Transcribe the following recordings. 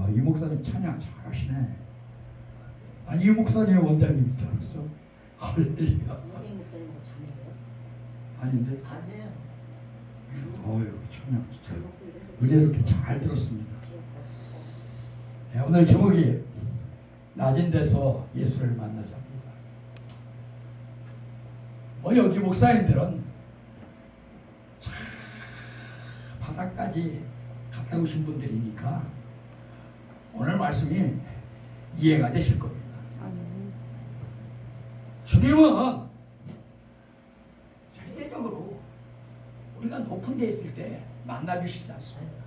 이 목사님 찬양 잘하시네. 아니 이 목사님이 원장님인 줄 알았어. 할렐루야. 선생님 목사님 자매예요? 아닌데? 아니에요. 어휴 찬양 진짜 은혜롭게 잘 들었습니다. 네, 오늘 제목이 낮은 데서 예수를 만나자입니다. 여기 목사님들은 참 바닥까지 갔다 오신 분들이니까 오늘 말씀이 이해가 되실 겁니다. 주님은 절대적으로 우리가 높은 데 있을 때 만나주시지 않습니다.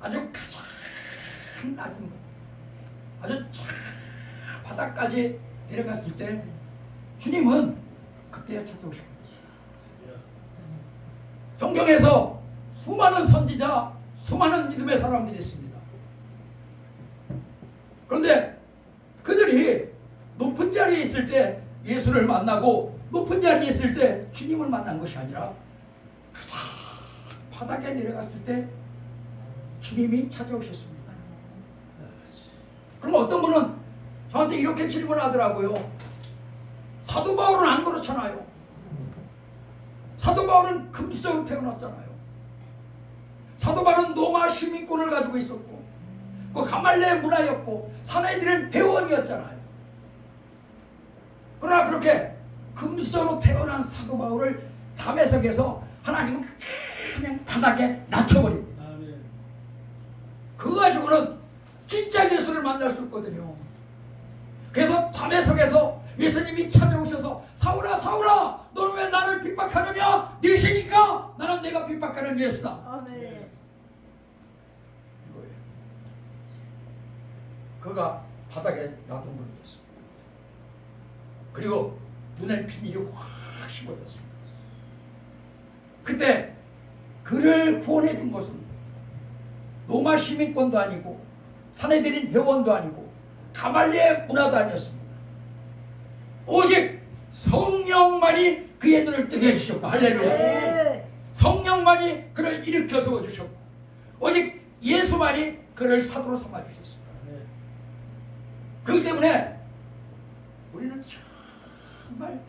아주 가장 낮은 것, 아주 바닥까지 내려갔을 때 주님은 그때야 찾아오실 겁니다. 성경에서 수많은 선지자, 수많은 믿음의 사람들이 있습니다. 그런데 그들이 높은 자리에 있을 때 예수를 만나고 높은 자리에 있을 때 주님을 만난 것이 아니라 가장 바닥에 내려갔을 때 주님이 찾아오셨습니다. 그럼 어떤 분은 저한테 이렇게 질문하더라고요. 사도 바울은 안 그렇잖아요. 사도 바울은 금수저로 태어났잖아요. 사도 바울은 로마 시민권을 가지고 있었고 그 가말레의 문화였고 사내들은 회원이었잖아요. 그러나 그렇게 금수저로 태어난 사도 바울을 담에석에서 하나님은 그냥 바닥에 낮춰버립니다. 그거 가지고는 진짜 예수를 만날 수 있거든요. 그래서 담에석에서 예수님이 찾아오셔서 사울아 사울아 너는 왜 나를 핍박하느냐? 네시니까 나는 내가 핍박하는 예수다. 아멘. 이거예요. 그가 바닥에 놔둔 분이었습니다. 그리고 눈에 비닐이 확 씹어졌습니다. 그때 그를 구원해 준 것은 로마 시민권도 아니고 사내들인 회원도 아니고 가말리의 문화도 아니었습니다. 오직 성령만이 그의 눈을 뜨게 해주셨고 할렐루야. 네. 성령만이 그를 일으켜 세워주셨고 오직 예수만이 그를 사도로 삼아주셨습니다. 네. 그렇기 때문에 우리는 정말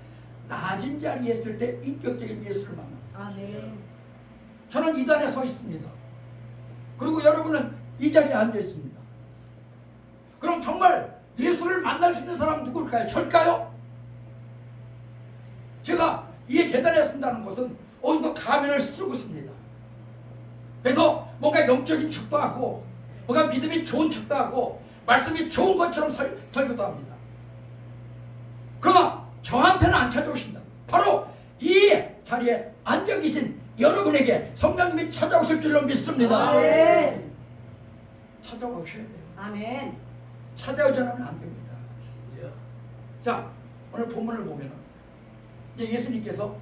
낮은 자리에 있을 때 인격적인 예수를 만납니다. 아멘. 저는 이 단에 서 있습니다. 그리고 여러분은 이 자리에 앉아 있습니다. 그럼 정말 예수를 만날 수 있는 사람은 누굴까요? 절까요? 제가 이 계단에 쓴다는 것은 오늘도 가면을 쓰고 있습니다. 그래서 뭔가 영적인 척도 하고 뭔가 믿음이 좋은 척도 하고 말씀이 좋은 것처럼 설교도 합니다. 그러나 저한테는 안 찾아오신다. 바로 이 자리에 앉아 계신 여러분에게 성령님이 찾아오실 줄로 믿습니다. 아멘. 찾아오셔야 돼요. 아멘. 찾아오지 않으면 안 됩니다. 자, 오늘 본문을 보면 이제 예수님께서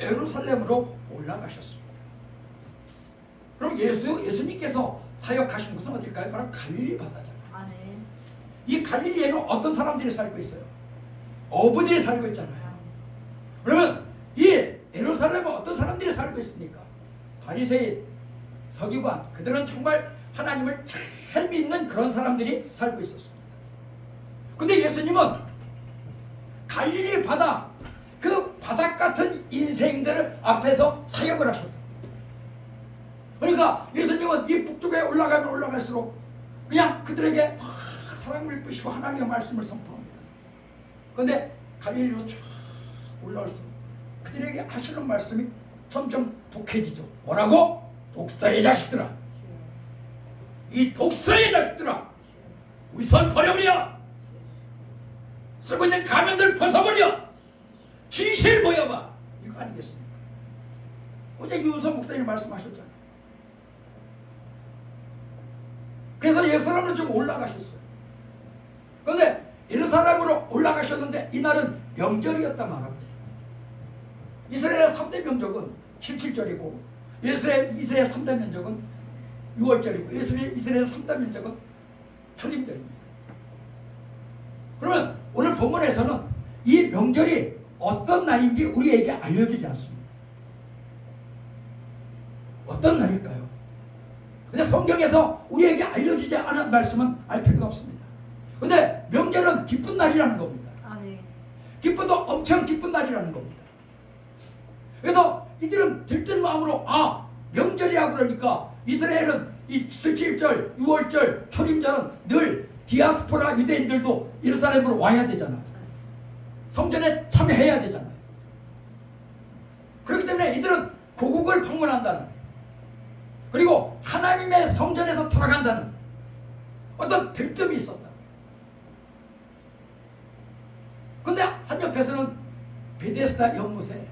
예루살렘으로 올라가셨습니다. 그럼 예수님께서 사역하신 곳은 어딜까요? 바로 갈릴리 바다잖아요. 아멘. 이 갈릴리에는 어떤 사람들이 살고 있어요? 어부들이 살고 있잖아요. 그러면 이 예루살렘에 어떤 사람들이 살고 있습니까? 바리새인, 서기관, 그들은 정말 하나님을 잘 믿는 그런 사람들이 살고 있었습니다. 근데 예수님은 갈릴리 바다, 그 바닥 같은 인생들 앞에서 사역을 하셨다. 그러니까 예수님은 이 북쪽에 올라가면 올라갈수록 그냥 그들에게 사랑을 뿌시고 하나님의 말씀을 선포합니다. 그런데 갈릴리로 쫙 올라올수록 그들에게 하시는 말씀이 점점 독해지죠. 뭐라고? 독사의 자식들아, 이 독사의 자식들아, 우선 버려버려. 쓰고 있는 가면들 벗어버려. 진실 보여봐. 이거 아니겠습니까? 어제 유은선 목사님 말씀하셨잖아요. 그래서 예루살렘으로 좀 올라가셨어요. 그런데 예루살렘으로 올라가셨는데 이날은 명절이었단 말합니다. 이스라엘의 3대 명절은 77절이고 이스라엘 3대 명절은 6월절이고 이스라엘 3대 명절은 초림절입니다. 그러면 오늘 본문에서는 이 명절이 어떤 날인지 우리에게 알려주지 않습니다. 어떤 날일까요? 근데 성경에서 우리에게 알려주지 않은 말씀은 알 필요가 없습니다. 근데 명절은 기쁜 날이라는 겁니다. 아멘. 기뻐도 엄청 기쁜 날이라는 겁니다. 그래서 이들은 들뜬 마음으로 명절이야 그러니까 이스라엘은 이 7절, 6월절, 초림절은 늘 디아스포라 유대인들도 예루살렘으로 와야 되잖아요. 성전에 참여해야 되잖아요. 그렇기 때문에 이들은 고국을 방문한다는, 그리고 하나님의 성전에서 돌아간다는 어떤 들뜸이 있었다. 근데 한옆에서는 베데스다 연못에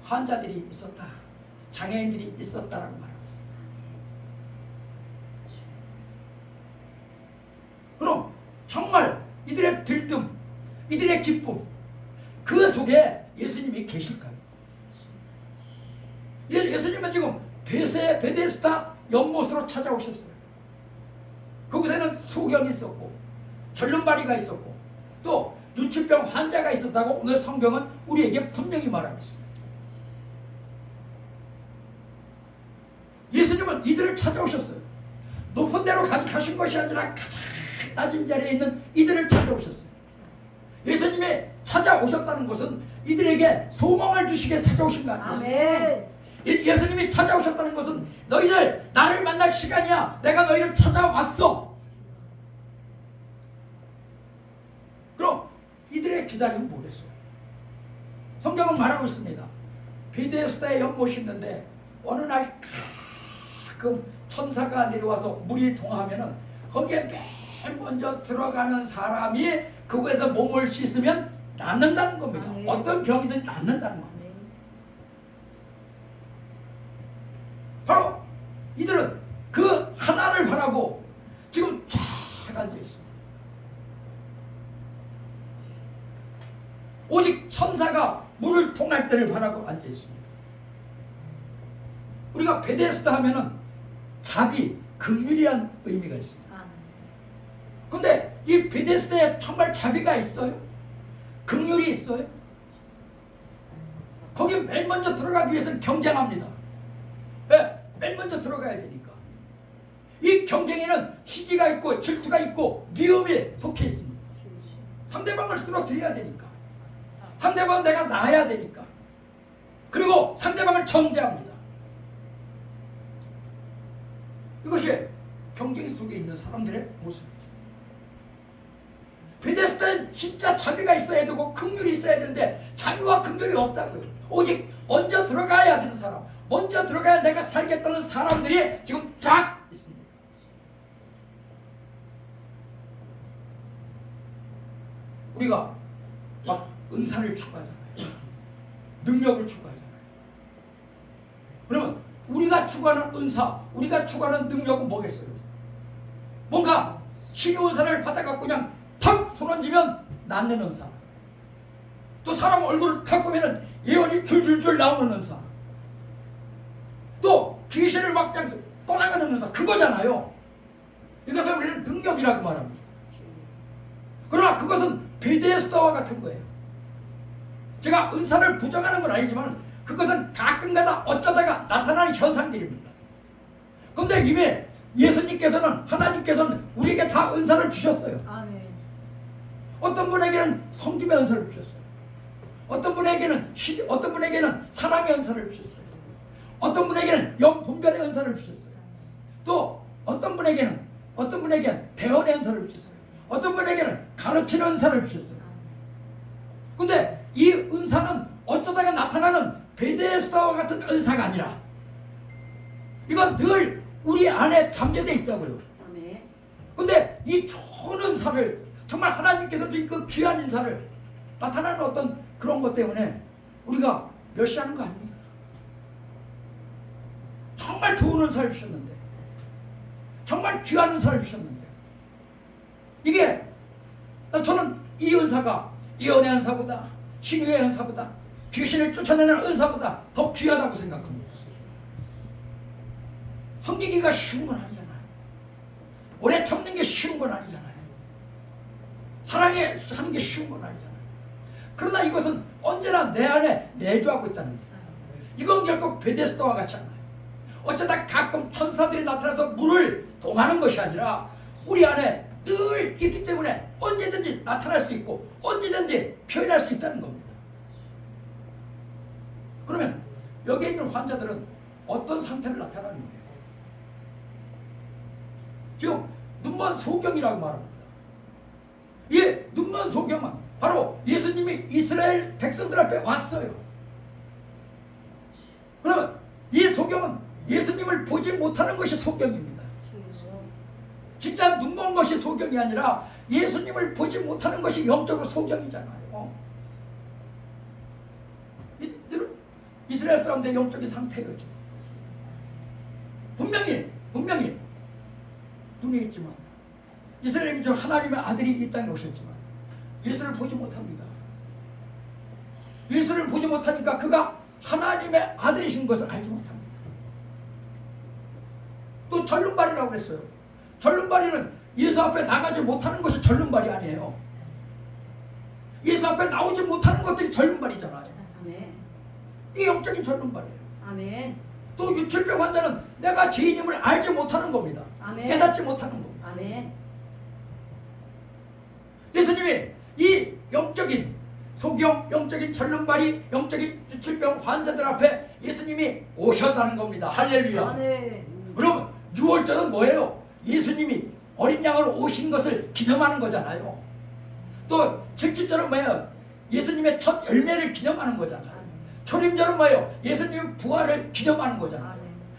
환자들이 있었다, 장애인들이 있었다라고 말합니다. 그럼 정말 이들의 들뜸, 이들의 기쁨, 그 속에 예수님이 계실까요? 예수님은 지금 베데스다 연못으로 찾아오셨어요. 그곳에는 소경이 있었고 절름발이가 있었고 또 유치병 환자가 있었다고 오늘 성경은 우리에게 분명히 말하고 있습니다. 예수님은 이들을 찾아오셨어요. 높은 데로 가신 것이 아니라 가장 낮은 자리에 있는 이들을 찾아오셨어요. 예수님이 찾아오셨다는 것은 이들에게 소망을 주시기 위해 찾아오신 거 아니겠습니까? 아멘. 예수님이 찾아오셨다는 것은 너희들 나를 만날 시간이야, 내가 너희를 찾아왔어. 그럼 이들의 기다림은 뭐겠어요? 성경은 말하고 있습니다. 베데스다에 연못이 있는데 어느 날 가끔 천사가 내려와서 물이 동하면은 거기에 맨 먼저 들어가는 사람이 그곳에서 몸을 씻으면 낫는다는 겁니다. 아멘. 어떤 병이든 낫는다는 겁니다. 아멘. 바로 이들은 그 하나를 바라고 지금 쫙 앉아 있습니다. 오직 천사가 물을 통할 때를 바라고 앉아 있습니다. 우리가 베데스다 하면은 자비, 긍휼이란 의미가 있습니다. 그런데 이 베데스다에 정말 자비가 있어요? 긍휼이 있어요? 거기 맨 먼저 들어가기 위해서는 경쟁합니다. 왜? 맨 먼저 들어가야 되니까. 이 경쟁에는 시기가 있고 질투가 있고 미움이 속해 있습니다. 상대방을 쓰러뜨려야 되니까. 상대방은 내가 나아야 되니까. 그리고 상대방을 정죄합니다. 이것이 경쟁 속에 있는 사람들의 모습입니다. 베데스다는 진짜 자비가 있어야 되고 긍휼이 있어야 되는데 자비와 긍휼이 없다고요. 오직 먼저 들어가야 되는 사람, 먼저 들어가야 내가 살겠다는 사람들이 지금 쫙 있습니다. 우리가 막 은사를 추구하잖아요. 능력을 추구하잖아요. 그러면 우리가 추구하는 은사, 우리가 추구하는 능력은 뭐겠어요? 뭔가 신의 은사를 받아갖고 그냥 탁 손얹으면 낫는 은사, 또 사람 얼굴을 탁 보면 예언이 줄줄줄 나오는 은사, 또 귀신을 막 떠나가는 은사, 그거잖아요. 이것을 우리는 능력이라고 말합니다. 그러나 그것은 베데스다와 같은 거예요. 제가 은사를 부정하는 건 아니지만 그것은 가끔가다 어쩌다가 나타나는 현상들입니다. 그런데 이미 예수님께서는, 하나님께서는 우리에게 다 은사를 주셨어요. 아멘. 어떤 분에게는 성김의 은사를 주셨어요. 어떤 분에게는 사랑의 은사를 주셨어요. 어떤 분에게는 영분별의 은사를 주셨어요. 또 어떤 분에게는 배언의 은사를 주셨어요. 어떤 분에게는 가르치는 은사를 주셨어요. 근데 이 은사는 어쩌다가 나타나는 베데스다와 같은 은사가 아니라 이건 늘 우리 안에 잠재되어 있다고요. 아멘. 근데 이 좋은 은사를, 정말 하나님께서 주신 그 귀한 은사를 나타나는 어떤 그런 것 때문에 우리가 멸시하는 거 아닙니까? 정말 좋은 은사를 주셨는데, 정말 귀한 은사를 주셨는데, 이게 저는 이 은사가 예언의 은사보다, 신유의 은사보다, 귀신을 쫓아내는 은사보다 더 귀하다고 생각합니다. 섬기기가 쉬운 건 아니잖아요. 오래 참는 게 쉬운 건 아니잖아요. 사랑하는 게 쉬운 건 아니잖아요. 그러나 이것은 언제나 내 안에 내주하고 있다는 거예요. 이건 결코 베데스다와 같지 않아요. 어쩌다 가끔 천사들이 나타나서 물을 동하는 것이 아니라 우리 안에 늘 있기 때문에 언제든지 나타날 수 있고 언제든지 표현할 수 있다는 겁니다. 그러면 여기 있는 환자들은 어떤 상태를 나타나는 거예요? 지금 눈먼 소경이라고 말합니다. 이 눈먼 소경은 바로 예수님이 이스라엘 백성들 앞에 왔어요. 그러면 이 소경은 예수님을 보지 못하는 것이 소경입니다. 진짜 눈먼 것이 소경이 아니라 예수님을 보지 못하는 것이 영적으로 소경이잖아요. 이스라엘 사람들의 영적인 상태예요. 분명히 눈이 있지만 이스라엘 민족 하나님의 아들이 이 땅에 오셨지만 예수를 보지 못합니다. 예수를 보지 못하니까 그가 하나님의 아들이신 것을 알지 못합니다. 또 절름발이라고 그랬어요. 절름발이는 예수 앞에 나가지 못하는 것이 절름발이 아니에요. 예수 앞에 나오지 못하는 것들이 절름발이잖아요. 아멘. 이게 영적인 절름발이에요. 아멘. 또 유출병 환자는 내가 죄인임을 알지 못하는 겁니다. 아멘. 깨닫지 못하는 겁니다. 아멘. 예수님이 이 영적인 소경, 영적인 절름발이, 영적인 유출병 환자들 앞에 예수님이 오셨다는 겁니다. 할렐루야. 아멘. 그럼 6월절은 뭐예요? 예수님이 어린 양으로 오신 것을 기념하는 거잖아요. 또 77절은 뭐예요? 예수님의 첫 열매를 기념하는 거잖아요. 초림절은 뭐예요? 예수님의 부활을 기념하는 거잖아요.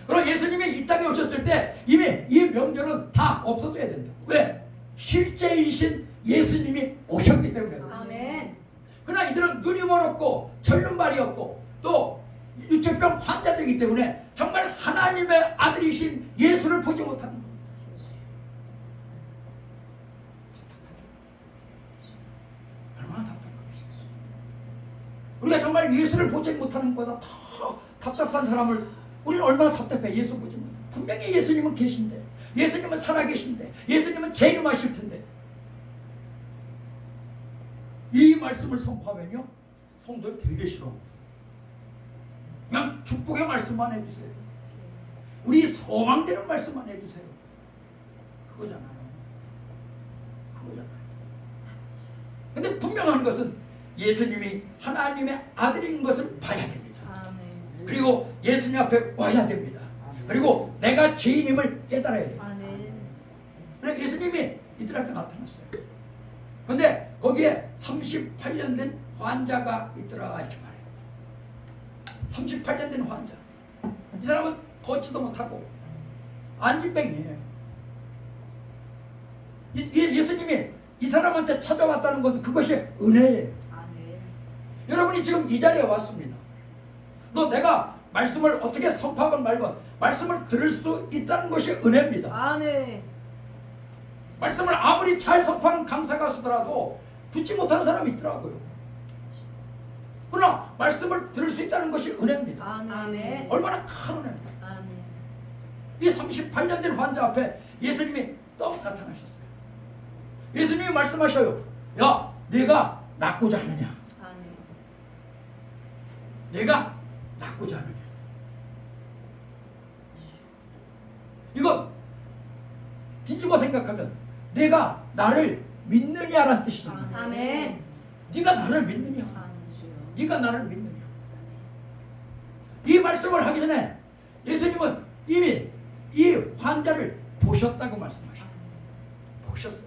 그럼 예수님이 이 땅에 오셨을 때 이미 이 명절은 다 없어져야 된다. 왜? 실제이신 예수님이 오셨기 때문에 그렇습니다. 아멘. 그러나 이들은 눈이 멀었고 절름발이었고 또 유체병 환자들이기 때문에 정말 하나님의 아들이신 예수를 보지 못하는 겁니다. 얼마나 답답하겠어요. 우리가 정말 예수를 보지 못하는 것보다 더 답답한 사람을 우리는 얼마나 답답해. 예수 보지 못해. 분명히 예수님은 계신데, 예수님은 살아계신데, 예수님은 재림하실 텐데 이 말씀을 선포하면요 성도들 되게 싫어. 그냥 축복의 말씀만 해주세요. 우리 소망되는 말씀만 해주세요. 그거잖아요. 근데 분명한 것은 예수님이 하나님의 아들인 것을 봐야 됩니다. 아멘. 그리고 예수님 앞에 와야 됩니다. 그리고 내가 죄인임을 깨달아야 됩니다. 아멘. 그래서 예수님이 이들 앞에 나타났어요. 근데 거기에 38년 된 환자가 있더라 이렇게 말해요. 38년 된 환자. 이 사람은 걷지도 못하고 안진뱅이에요. 예수님이 이 사람한테 찾아왔다는 것은 그것이 은혜예요. 아멘. 여러분이 지금 이 자리에 왔습니다. 또 내가 말씀을 어떻게 선포하건 말건 말씀을 들을 수 있다는 것이 은혜입니다. 아멘. 말씀을 아무리 잘 선포하는 강사가 쓰더라도 듣지 못하는 사람이 있더라고요. 그러나 말씀을 들을 수 있다는 것이 은혜입니다. 아멘. 얼마나 큰 은혜입니다. 아멘. 이 38년 된 환자 앞에 예수님이 떡 나타나셨어요. 예수님이 말씀하셔요. 야, 네가 낫고자 하느냐? 아멘. 내가 낫고자 하느냐? 이건 뒤집어 생각하면 내가 나를 믿느냐라는 뜻이잖아요. 아멘. 네가 나를 믿느냐? 아멘. 네가 나를 믿느냐? 이 말씀을 하기 전에 예수님은 이미 이 환자를 보셨다고 말씀하셨어요. 보셨어요.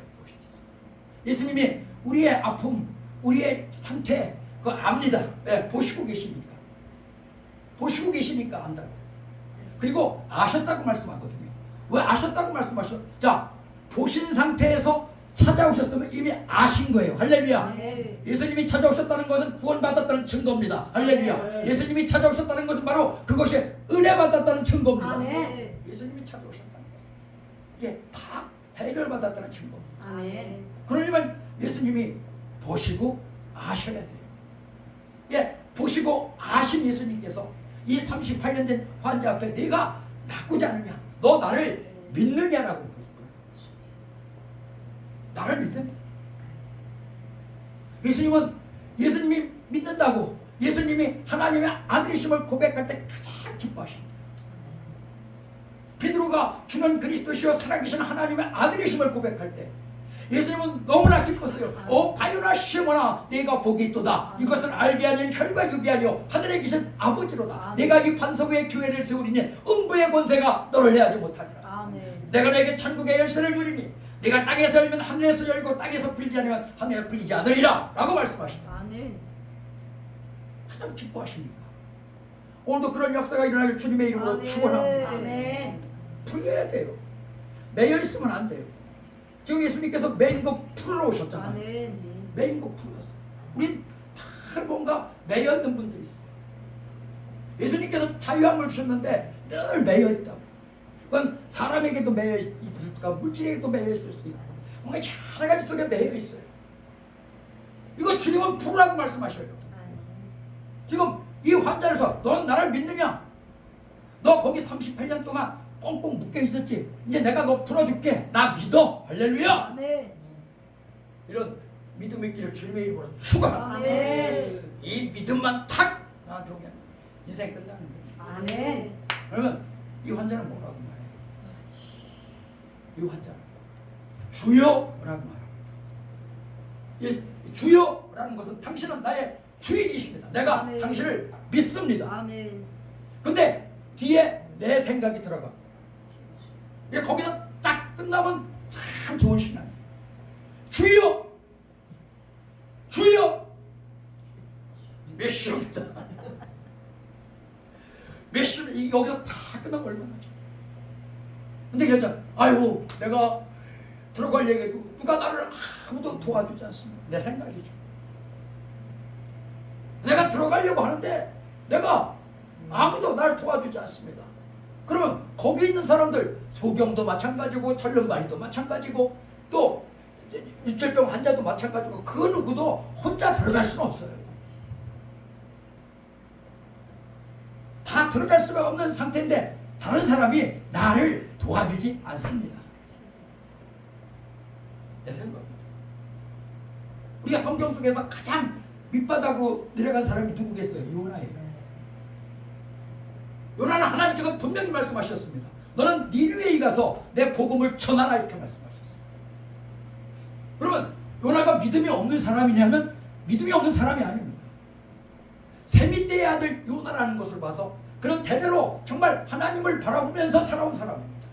예수님이 우리의 아픔, 우리의 상태 그거 압니다. 네, 보시고 계시니까. 보시고 계시니까 안다고. 그리고 아셨다고 말씀하거든요. 왜 아셨다고 말씀하셔? 자, 보신 상태에서 찾아오셨으면 이미 아신 거예요. 할렐루야. 네. 예수님이 찾아오셨다는 것은 구원받았다는 증거입니다. 할렐루야. 예수님이 찾아오셨다는 것은 바로 그것이 은혜 받았다는 증거입니다. 아멘. 예수님이 찾아오셨다는 것. 이게 다 해결받았다는 증거입니다. 아멘. 그러려면 예수님이 보시고 아셔야 돼요. 예, 보시고 아신 예수님께서 이 38년 된 환자 앞에 네가 낫고자 하느냐? 너 나를 믿느냐라고 묻을 거예요. 나를 믿느냐? 예수님이 믿는다고 예수님이 하나님의 아들이심을 고백할 때 가장 기뻐하십니다. 베드로가 주는 그리스도시요 살아계신 하나님의 아들이심을 고백할 때 예수님은 너무나 기뻤어요. 바요나 시몬아 내가 복이 있도다. 이것은 알게 하는 혈과 육이 아니요 하늘에 계신 아버지로다. 내가 이 반석 위에 교회를 세우리니 음부의 권세가 너를 해하지 못하리라. 아멘. 내가 너에게 천국의 열쇠를 주리니 내가 땅에서 열면 하늘에서 열고 땅에서 풀지 않으면 하늘에 풀리지 않으리라 라고 말씀하신다. 아멘. 참 기뻐하십니다. 오늘도 그런 역사가 일어나길 주님의 이름으로 아멘. 축원합니다. 아멘. 풀려야 돼요. 매여 있으면 안 돼요. 지금 예수님께서 매인 거 풀러 오셨잖아요. 아멘. 매인 거 풀었어요. 우린 다 뭔가 매여 있는 분들이 있어요. 예수님께서 자유함을 주셨는데 늘 매여 있다고. 그건 사람에게도 매여 있을까, 물질에게도 매여 있을 수도 있고, 뭔가 여러 가지 속에 매여 있어요. 이거 주님은 풀으라고 말씀하셔요. 지금 이 환자에서 넌 나를 믿느냐? 너 거기 38년 동안 꽁꽁 묶여 있었지. 이제 내가 너 풀어줄게. 나 믿어. 할렐루야. 아멘. 이런 믿음 있기를 주님의 이름으로 축원합니다. 아멘. 이 믿음만 탁 나한테 오면 인생 끝나는 거예요. 아멘. 그러면 이 환자는 뭐라고 말해요? 이 환자는 주여라고 말합니다. 이 주여라는 것은 당신은 나의 주인이십니다. 내가 아멘. 당신을 믿습니다. 아멘. 근데 뒤에 내 생각이 들어갑니다. 거기서 딱 끝나면 참 좋은 신앙이에요. 주여! 주여! 메시옵니다. 메시옵 여기서 다 끝나면 얼마나 좋아. 근데 그러자 아이고 내가 들어갈 얘기도 누가 나를 아무도 도와주지 않습니다. 내 생각이죠. 내가 들어가려고 하는데 내가 아무도 나를 도와주지 않습니다. 그러면 거기 있는 사람들 소경도 마찬가지고 절름발이도 마찬가지고 또 유철병 환자도 마찬가지고 그 누구도 혼자 들어갈 수는 없어요. 다 들어갈 수가 없는 상태인데 다른 사람이 나를 도와주지 않습니다. 내 생각입니다. 우리가 성경 속에서 가장 밑바닥으로 내려간 사람이 누구겠어요? 요나예요. 요나는 하나님께서 분명히 말씀하셨습니다. 너는 니느웨에 가서 내 복음을 전하라 이렇게 말씀하셨어요. 그러면 요나가 믿음이 없는 사람이냐면 믿음이 없는 사람이 아닙니다. 세미떼의 아들 요나라는 것을 봐서 그는 대대로 정말 하나님을 바라보면서 살아온 사람입니다.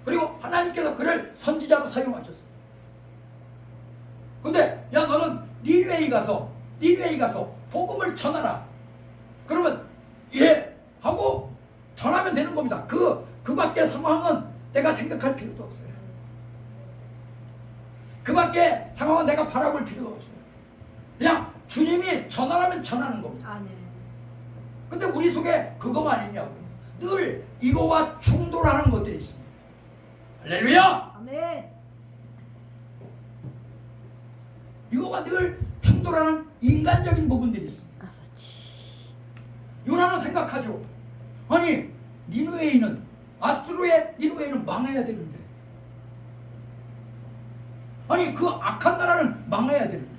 그리고 하나님께서 그를 선지자로 사용하셨어요. 근데 야 너는 니느웨에 가서 복음을 전하라. 그러면 예 하고 전하면 되는 겁니다. 그 밖의 상황은 내가 생각할 필요도 없어요. 그 밖의 상황은 내가 바라볼 필요가 없어요. 그냥 주님이 전하라면 전하는 겁니다. 아멘. 근데 우리 속에 그거만 있냐고요. 늘 이거와 충돌하는 것들이 있습니다. 할렐루야! 아멘. 이거와 늘 충돌하는 인간적인 부분들이 있습니다. 요나는 생각하죠. 아니 니느웨이는 아수르의 니느웨이는 망해야 되는데 아니 그 악한 나라는 망해야 되는데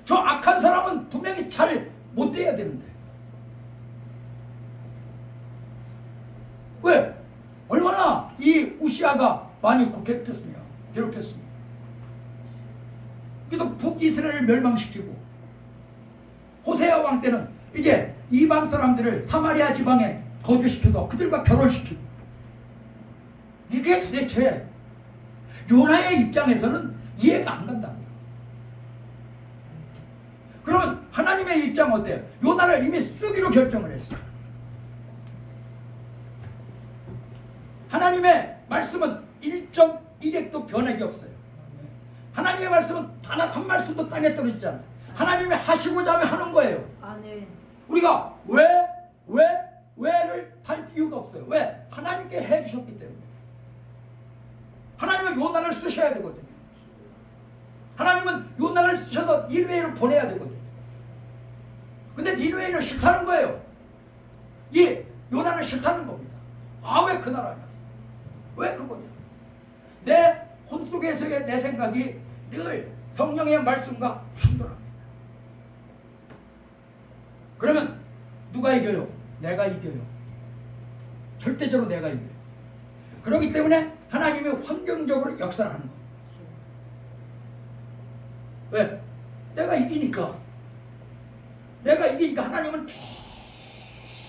저 악한 사람은 분명히 잘 못 돼야 되는데 왜? 얼마나 이 우시아가 많이 괴롭혔습니까? 그래서 북이스라엘을 멸망시키고 호세아 왕 때는 이제 이방 사람들을 사마리아 지방에 거주시켜서 그들과 결혼시키고 이게 도대체 요나의 입장에서는 이해가 안 간다고요. 그러면 하나님의 입장은 어때요? 요나를 이미 쓰기로 결정을 했어요. 하나님의 말씀은 1.1핵도 변하기 없어요. 하나님의 말씀은 단 한 말씀도 땅에 떨어지지 않아요. 하나님이 하시고자 하면 하는 거예요. 아멘. 우리가 왜를 달 이유가 없어요. 왜? 하나님께 해주셨기 때문에. 하나님은 요나를 쓰셔야 되거든요. 하나님은 요나를 쓰셔서 니느웨로 보내야 되거든요. 근데 니느웨는 싫다는 거예요. 이 요나는 싫다는 겁니다. 아, 왜 그 나라냐? 왜 그거냐? 내 혼속에서의 내 생각이 늘 성령의 말씀과 충돌합니다. 그러면 누가 이겨요? 내가 이겨요. 절대적으로 내가 이겨요. 그렇기 때문에 하나님이 환경적으로 역사를 하는 거예요. 왜? 내가 이기니까. 내가 이기니까 하나님은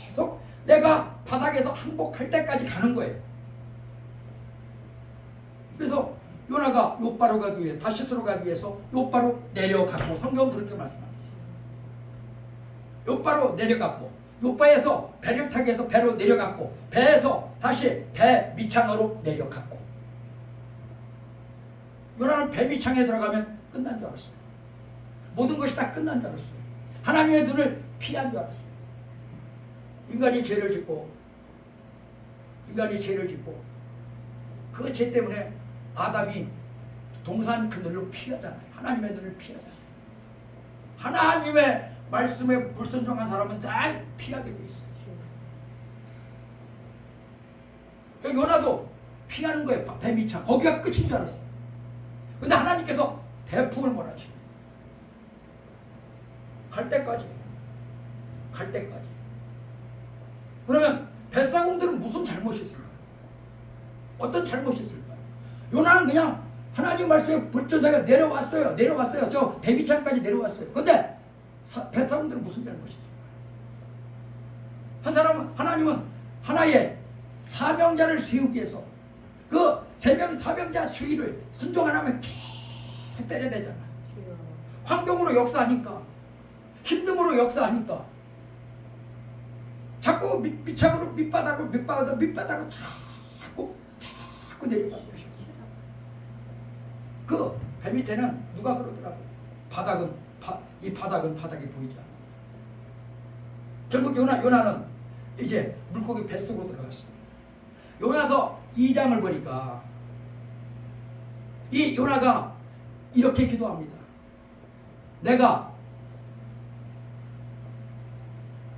계속 내가 바닥에서 항복할 때까지 가는 거예요. 그래서 요나가 욥바로 가기 위해 다시스로 가기 위해서 욥바로 내려갔고, 성경은 그렇게 말씀합니다. 욥바로 내려갔고, 욥바에서 배를 타기 위해서 배로 내려갔고, 배에서 다시 배 밑창으로 내려갔고. 요나는 배 밑창에 들어가면 끝난 줄 알았어요. 모든 것이 다 끝난 줄 알았어요. 하나님의 눈을 피한 줄 알았어요. 인간이 죄를 짓고 그 죄 때문에 아담이 동산 그늘로 피하잖아요. 하나님의 눈을 피하잖아요. 하나님의 말씀에 불순종한 사람은 다 피하게 돼 있어요. 요나도 피하는 거예요. 배 밑창. 거기가 끝인 줄 알았어요. 근데 하나님께서 대풍을 몰아치고 갈 때까지. 그러면 뱃사공들은 무슨 잘못이 있을까요? 어떤 잘못이 있을까요? 요나는 그냥 하나님 말씀에 불전사가 내려왔어요. 저 배 밑창까지 내려왔어요. 근데 뱃사공들은 무슨 잘못이 있을까요? 하나님은 하나의 사명자를 세우기 위해서 그 사명자 주의를 순종 안 하면 계속 때려야 되잖아요. 환경으로 역사하니까, 힘듦으로 역사하니까 자꾸 밑바닥으로 자꾸 내려가고 계셔. 그 배 밑에는 누가 그러더라고요. 이 바닥은 바닥이 보이지 않아. 결국 요나는 이제 물고기 뱃속으로 들어갔습니다. 요나서 2장을 보니까 이 요나가 이렇게 기도합니다. 내가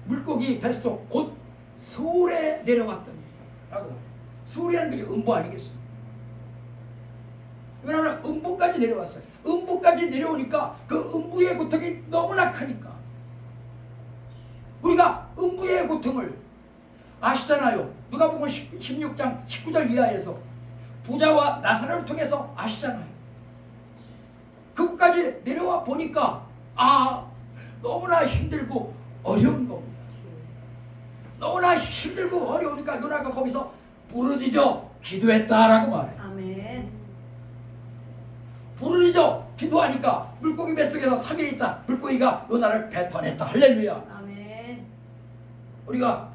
물고기 뱃속 곧 수울에 내려왔더니 라고 말해요. 수울이라는 게 음부 아니겠습니까? 요나는 음부까지 내려왔어요. 음부까지 내려오니까 그 음부의 고통이 너무나 크니까 우리가 음부의 고통을 아시잖아요. 누가복음 16장 19절 이하에서 부자와 나사로를 통해서 아시잖아요. 그곳까지 내려와 보니까 너무나 힘들고 어려운 겁니다. 너무나 힘들고 어려우니까 요나가 거기서 부르짖어 기도했다라고 말해요. 아멘. 부르짖어 기도하니까 물고기 뱃속에서 3일 있다 물고기가 요나를 뱉어냈다. 할렐루야. 아멘. 우리가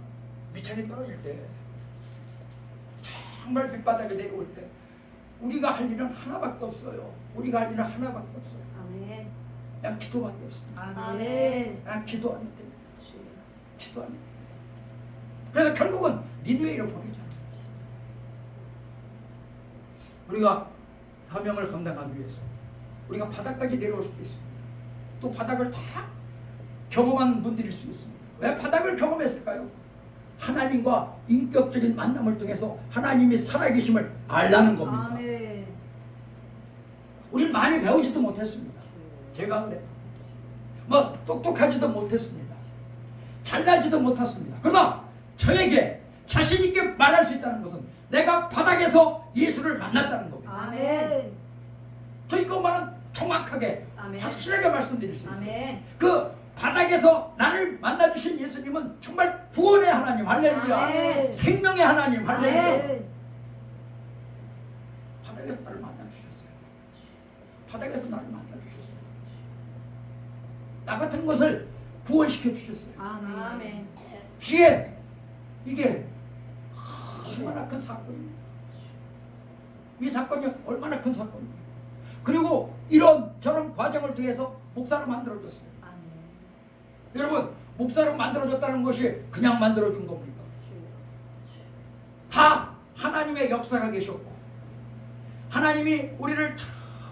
밑창에 떨어질 때 정말 밑바닥에 내려올 때 우리가 할 일은 하나밖에 없어요. 아멘. 그냥 기도밖에 없습니다. 아멘. 그냥 기도하면 됩니다. 기도하면 됩니다. 그래서 결국은 니느웨로 보내잖아요. 우리가 사명을 감당하기 위해서 우리가 바닥까지 내려올 수도 있습니다. 또 바닥을 다 경험한 분들일 수 있습니다. 왜 바닥을 경험했을까요? 하나님과 인격적인 만남을 통해서 하나님이 살아계심을 알라는 겁니다. 아멘. 우리는 많이 배우지도 못했습니다. 제가 그래요. 똑똑하지도 못했습니다. 잘나지도 못했습니다. 그러나 저에게 자신 있게 말할 수 있다는 것은 내가 바닥에서 예수를 만났다는 겁니다. 아멘. 저 이것만은 정확하게 아멘. 확실하게 말씀드릴 수 있어요. 아멘. 그 바닥에서 나를 만나주신 예수님은 정말 구원의 하나님, 할렐루야. 아멘. 생명의 하나님, 할렐루야. 아멘. 바닥에서 나를 만나주셨어요. 바닥에서 나를 만나주셨어요. 나 같은 것을 구원시켜 주셨어요. 아멘. 이게 얼마나 큰 사건입니다. 이 사건이 얼마나 큰 사건입니다. 그리고 저런 과정을 통해서 목사로 만들어졌어요. 아멘. 여러분, 목사로 만들어졌다는 것이 그냥 만들어준 겁니까? 다 하나님의 역사가 계셨고 하나님이 우리를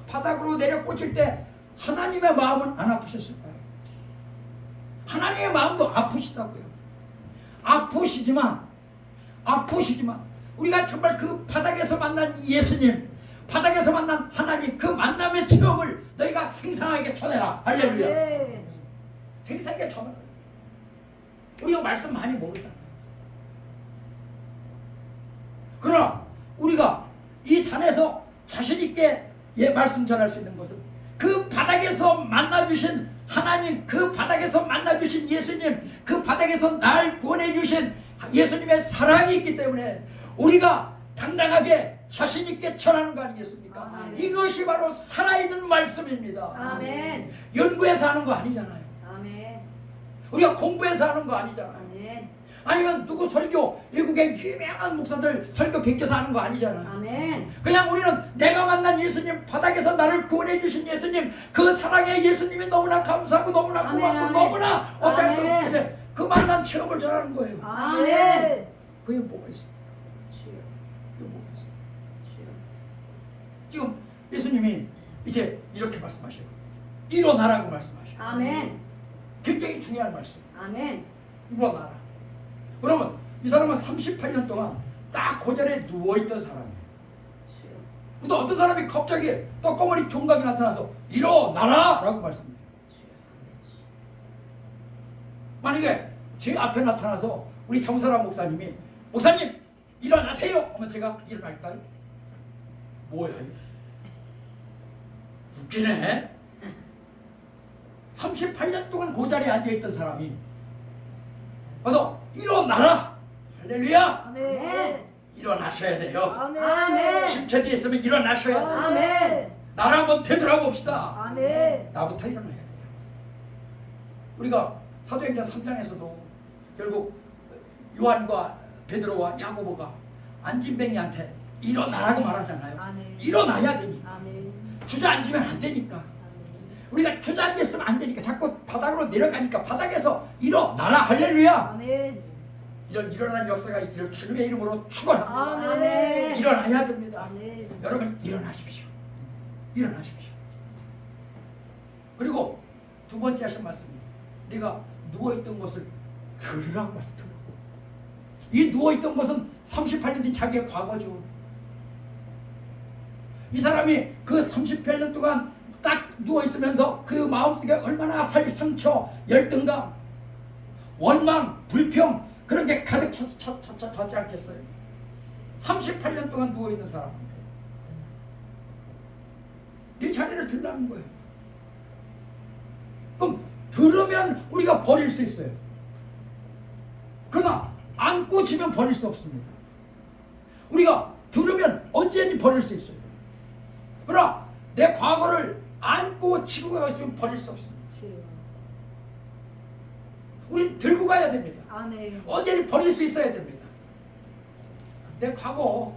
바닥으로 내려 꽂을 때 하나님의 마음은 안 아프셨을까요? 하나님의 마음도 아프시다고요. 아프시지만 우리가 정말 그 바닥에서 만난 예수님, 바닥에서 만난 하나님, 그 만남의 체험을 너희가 생생하게 전해라. 할렐루야. 아멘. 생생하게 전해라. 우리가 말씀 많이 모르잖아요. 예, 말씀 전할 수 있는 것은 그 바닥에서 만나주신 하나님, 그 바닥에서 만나주신 예수님, 그 바닥에서 날 구원해주신 예수님의 사랑이 있기 때문에 우리가 당당하게 자신있게 전하는 거 아니겠습니까? 아멘. 이것이 바로 살아있는 말씀입니다. 아멘. 연구해서 하는 거 아니잖아요. 아멘. 우리가 공부해서 하는 거 아니잖아요. 아멘. 아니면 누구 설교, 외국의 유명한 목사들 설교 베껴서 하는 거 아니잖아요. 아멘. 그냥 우리는 내가 만난 예수님, 바닥에서 나를 구원해 주신 예수님, 그 사랑의 예수님이 너무나 감사하고 너무나 아멘, 고맙고 아멘. 너무나 어쩔 수 아멘. 없기 때문에 그 만난 체험을 전하는 거예요. 아멘. 그게 뭐가 있어요? 주여. 그게 뭐가 있어요? 주여. 지금 예수님이 이제 이렇게 말씀하셔요. 일어나라고 말씀하셔요. 아멘. 굉장히 중요한 말씀. 아멘. 일어나라. 그러면 이 사람은 38년 동안 딱 그 자리에 누워있던 사람이에요. 주여. 근데 어떤 사람이 갑자기 떡고머리 종각이 나타나서 일어나라! 라고 말씀해요. 만약에 제 앞에 나타나서 우리 정사람 목사님이 목사님 일어나세요! 하면 제가 일어날까요? 뭐야 이거? 웃기네. 38년 동안 그 자리에 앉아있던 사람이 와서 일어나라! 할렐루야! 아멘. 일어나셔야 돼요. 아멘. 10초 뒤에 있으면 일어나셔야 돼요. 아멘. 나를 한번 되돌아봅시다. 아멘. 나부터 일어나야 돼요. 우리가 사도행전 3장에서도 결국 요한과 베드로와 야고보가 안진뱅이한테 일어나라고 말하잖아요. 아멘. 일어나야 되니까. 아멘. 주저앉으면 안 되니까. 아멘. 우리가 주저앉았으면 안 되니까 자꾸 바닥으로 내려가니까 바닥에서 일어나라. 할렐루야. 아멘. 이런 일어난 역사가 있기를 주님의 이름으로 축원합니다. 아멘. 일어나야 됩니다. 아멘. 여러분 일어나십시오. 일어나십시오. 그리고 두 번째 하신 말씀이 네가 누워있던 것을 들으라고 말씀드려요. 이 누워있던 것은 38년 된 자기의 과거죠. 이 사람이 그 38년 동안 딱 누워있으면서 그 마음속에 얼마나 상처, 열등감, 원망, 불평 그런 게 가득 찼지 않겠어요? 38년 동안 누워있는 사람인데 네 자리를 들라는 거예요. 그럼 들으면 우리가 버릴 수 있어요. 그러나 안고 지면 버릴 수 없습니다. 우리가 들으면 언제든지 버릴 수 있어요. 그러나 내 과거를 안고 지고 가 있으면 버릴 수 없습니다. 주여. 우린 들고 가야 됩니다. 아멘. 언제든지 버릴 수 있어야 됩니다. 내 과거,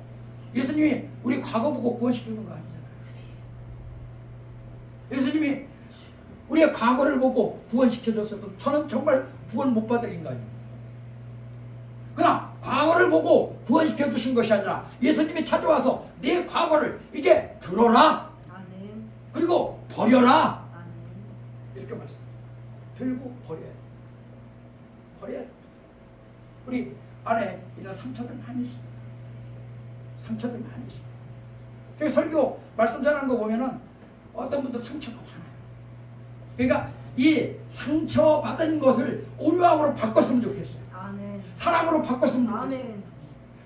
예수님이 우리 과거 보고 구원시키는 거 아니잖아요. 예수님이 우리의 과거를 보고 구원시켜줬어도 저는 정말 구원 못 받을 인간이에요. 그러나 과거를 보고 구원시켜주신 것이 아니라 예수님이 찾아와서 네 과거를 이제 들어라. 아멘. 그리고 버려라. 아멘. 이렇게 말씀합니다. 들고 버려야 돼. 버려야 돼. 우리 안에 있는 상처들 많이 있습니다. 상처들 많이 있습니다. 저기 설교 말씀 전하는 거 보면은 어떤 분들 상처가 많아요. 그러니까 이 상처받은 것을 온유함으로 바꿨으면 좋겠어요. 아멘. 사랑으로 바꿨으면 좋겠어요. 아멘.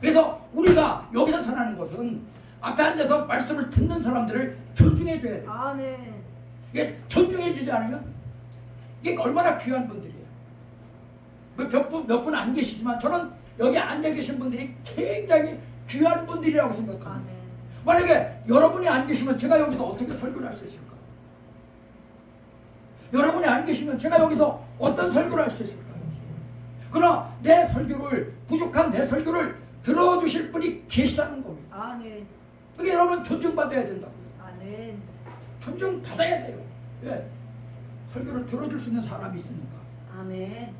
그래서 우리가 여기서 전하는 것은 앞에 앉아서 말씀을 듣는 사람들을 존중해 줘야 돼요. 아멘. 이게 존중해 주지 않으면 이게 얼마나 귀한 분들이에요. 몇 분 안 계시지만 저는 여기 앉아 계신 분들이 굉장히 귀한 분들이라고 생각합니다. 아멘. 만약에 여러분이 안 계시면 제가 여기서 어떻게 설교를 할 수 있을까? 여러분이 안 계시면 제가 여기서 어떤 설교를 할 수 있을까요? 그러나 내 설교를, 부족한 내 설교를 들어주실 분이 계시다는 겁니다. 아멘. 그게 여러분 존중받아야 된다고요. 아멘. 존중받아야 돼요. 예. 설교를 들어줄 수 있는 사람이 있으니까. 아멘.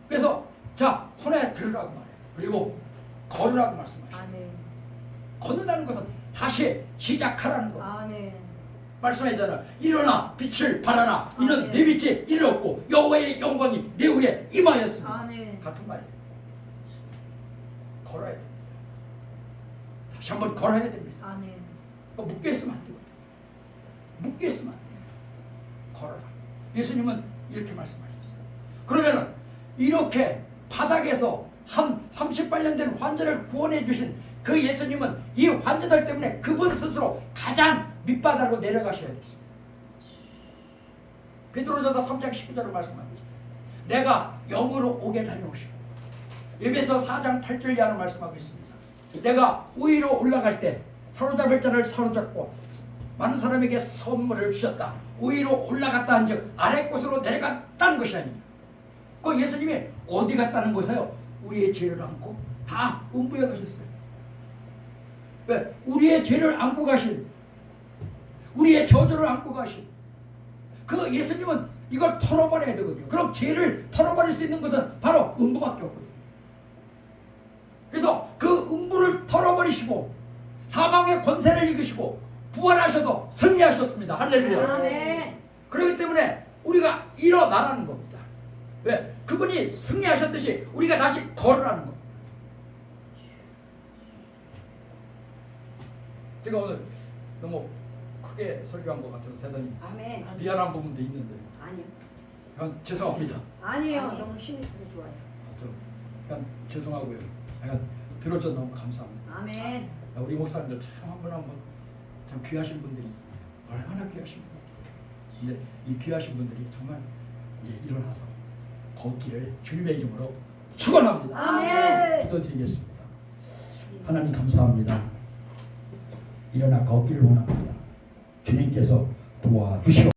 그래서 자, 손에 들으라고 말해요. 그리고 걸으라고 말씀하셔요. 아멘. 걷는다는 것은 다시 시작하라는 거. 아멘. 말씀하잖아. 일어나 빛을 발하라. 이는 아멘. 내 빛이 일렀고 여호와의 영광이 내 위에 임하였습니다. 아멘. 같은 말이에요. 걸어야 됩니다. 다시 한번 걸어야 됩니다. 아멘. 묶여 있으면 안 되거든요. 묶여 있으면 안 돼요. 걸어라. 예수님은 이렇게 말씀하셨어요. 그러면은 이렇게 바닥에서 한 38년 된 환자를 구원해 주신 그 예수님은 이 환자들 때문에 그분 스스로 가장 밑바닥으로 내려가셔야 됐습니다. 베드로전서 3장 19절을 말씀하고 있어요. 내가 영으로 오게 다녀오시고, 에베소 4장 8절 이하로 말씀하고 있습니다. 내가 위로 올라갈 때 사로잡을 자를 사로잡고 많은 사람에게 선물을 주셨다. 위로 올라갔다 한즉 아래 곳으로 내려갔다는 것이 아니냐. 그 예수님이 어디 갔다는 것이요? 우리의 죄를 안고 다 음부에 가셨어요. 왜? 우리의 죄를 안고 가신, 우리의 저주를 안고 가신 그 예수님은 이걸 털어버려야 되거든요. 그럼 죄를 털어버릴 수 있는 것은 바로 음부밖에 없거든요. 그래서 그 음부를 털어버리시고 사망의 권세를 이기시고 부활하셔서 승리하셨습니다. 할렐루야. 아멘. 그렇기 때문에 우리가 일어나라는 겁니다. 왜? 그분이 승리하셨듯이 우리가 다시 걸으라는 겁니다. 제가 오늘 너무 크게 설교한 것 같아서 대단히 아멘. 미안한 부분도 있는데 아니요. 그냥 죄송합니다. 아니에요. 너무 힘이 있어서 좋아요. 그냥 죄송하고요. 그냥 들어줘서 너무 감사합니다. 아멘. 우리 목사님들 참 한 분 한 분 참 귀하신 분들이 얼마나 귀하신 분들. 근데 이 귀하신 분들이 정말 이제 일어나서 걷기를 주님의 이름으로 축원합니다. 아멘. 기도드리겠습니다. 하나님 감사합니다. 일어나 걷기를 원합니다. 주님께서 도와주시옵소서.